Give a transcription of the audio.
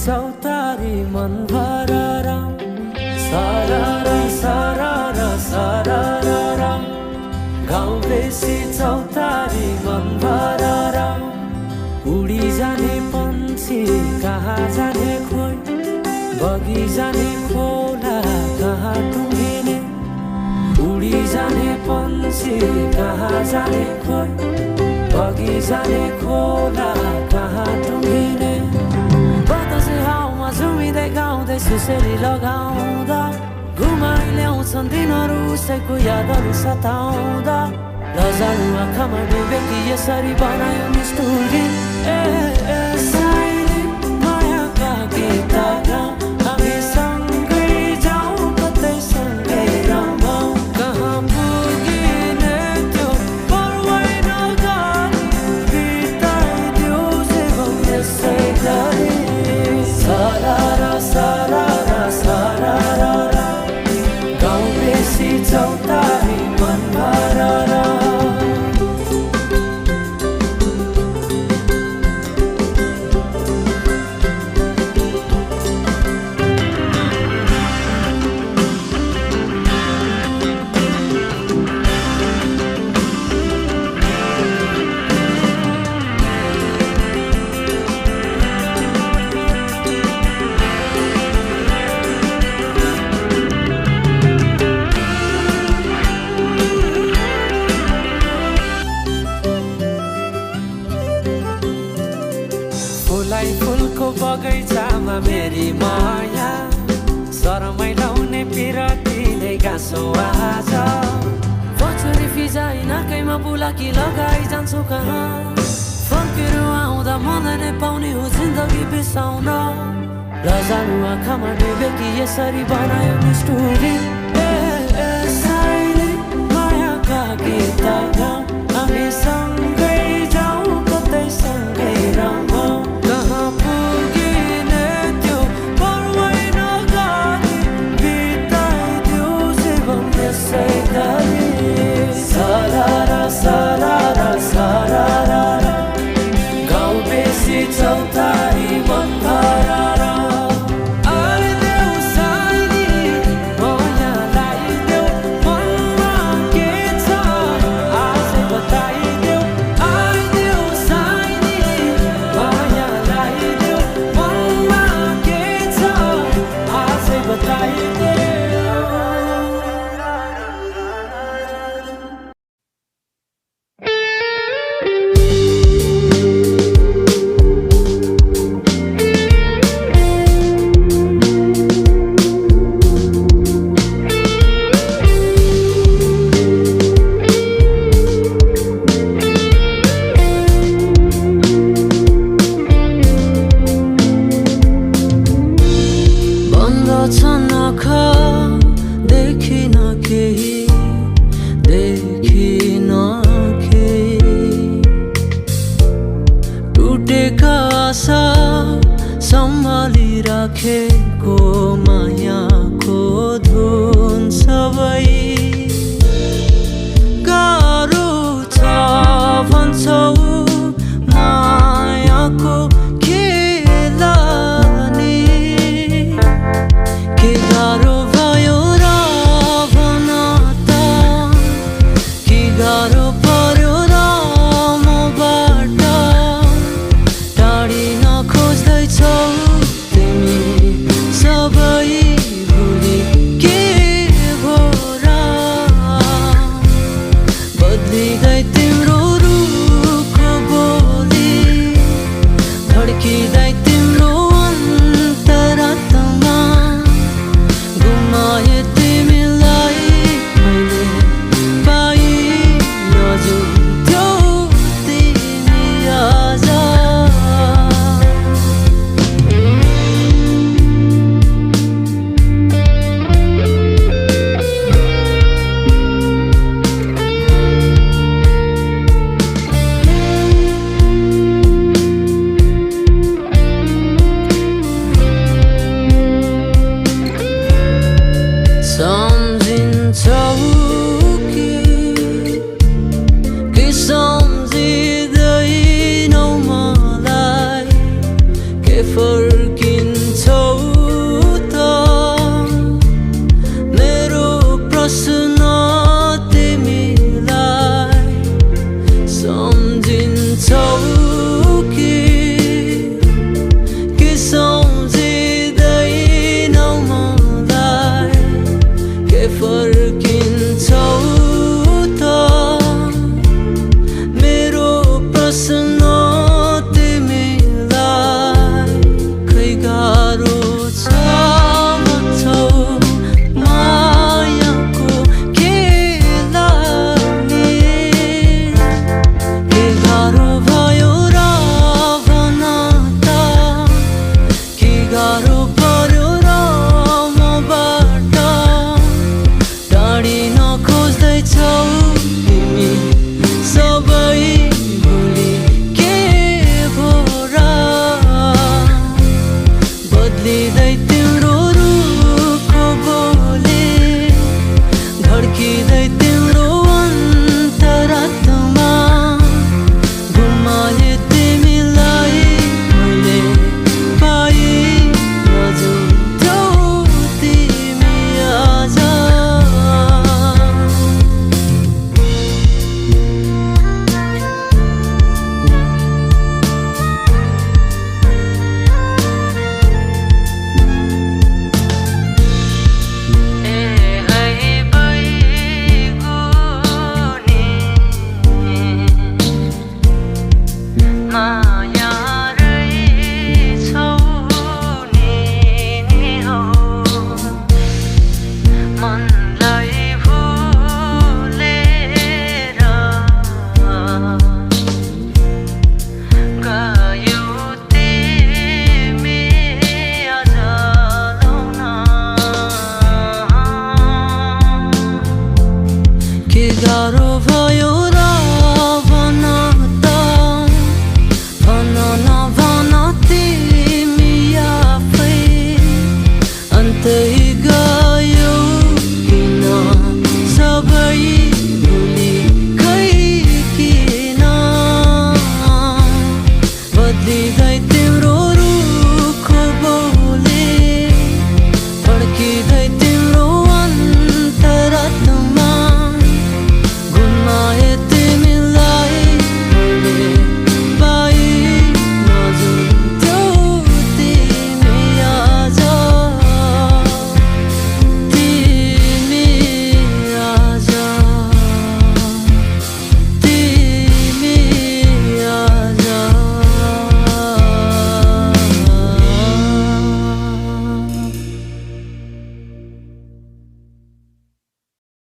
चौतारी मन भररा सररा सररा सररा गाउँ बेसी चौतारी मन भररा उडी जाने पन्छी कहाँ जाने खोइ बगी जाने खोला कहाँ टुङ्गिने उडी जाने पन्छी कहाँ जाने खोइ बगी जाने खोला कहाँ टुङ्गिने बतासे हाउमा झुमिँदै गाउँदै सुसेली लगाउँदा घुमाइ ल्याउँछन् दिनहरू उसैको यादहरू सताउँदा लजालु आँखामा डुबेकी यसरी बनायो निष्ठुरी साइली मायाका गीत गाउँ हामी सँगै जाउँ कतै सँगै रमाउँ कहाँ पुगिने त्यो पर्वै नगरी बिताइदियो जीवन यसै गरी सररा सररा सररा गाउँ बेसी चौतारी मन भररा फुलको बगैँचामा मेरी माया शरमै लाउने पिरकिने गाँसो आज पछुरी फिजाइ नाकैमा बुलाकी लगाइ जान्छु कहाँ फर्केर आउँदा मलाई नै पाउने हो जिन्दगी बिसाउन लजालु आँखामा डुबेकी यसरी बनायो निष्ठुरी साइली मायाका गीत गाउँ हामी सँगै जाउँ कतै सँगै रमाउँ कहाँ पुगिने त्यो पर्वै नगरी बिताइदियो जीवन यसै गरी सररा सररा सररा गाउँ बेसी चौतारी मन भररा आइदेऊ साइली माया लाइदेऊ मनमा के छ आजै बताइदेऊ आइदेऊ साइली माया लाइदेऊ मनमा के छ आजै बताइदेऊ गर्दैछौ तिमी सबै भुली के भो र बदलिँदै तिम्रो रुखको बोली धड्किँदै तिम्रो अन्तरात्मा घुमाए तिमीलाई मैले पाइ नजुन्थ्यौ तिमी आज गाह्रो भयो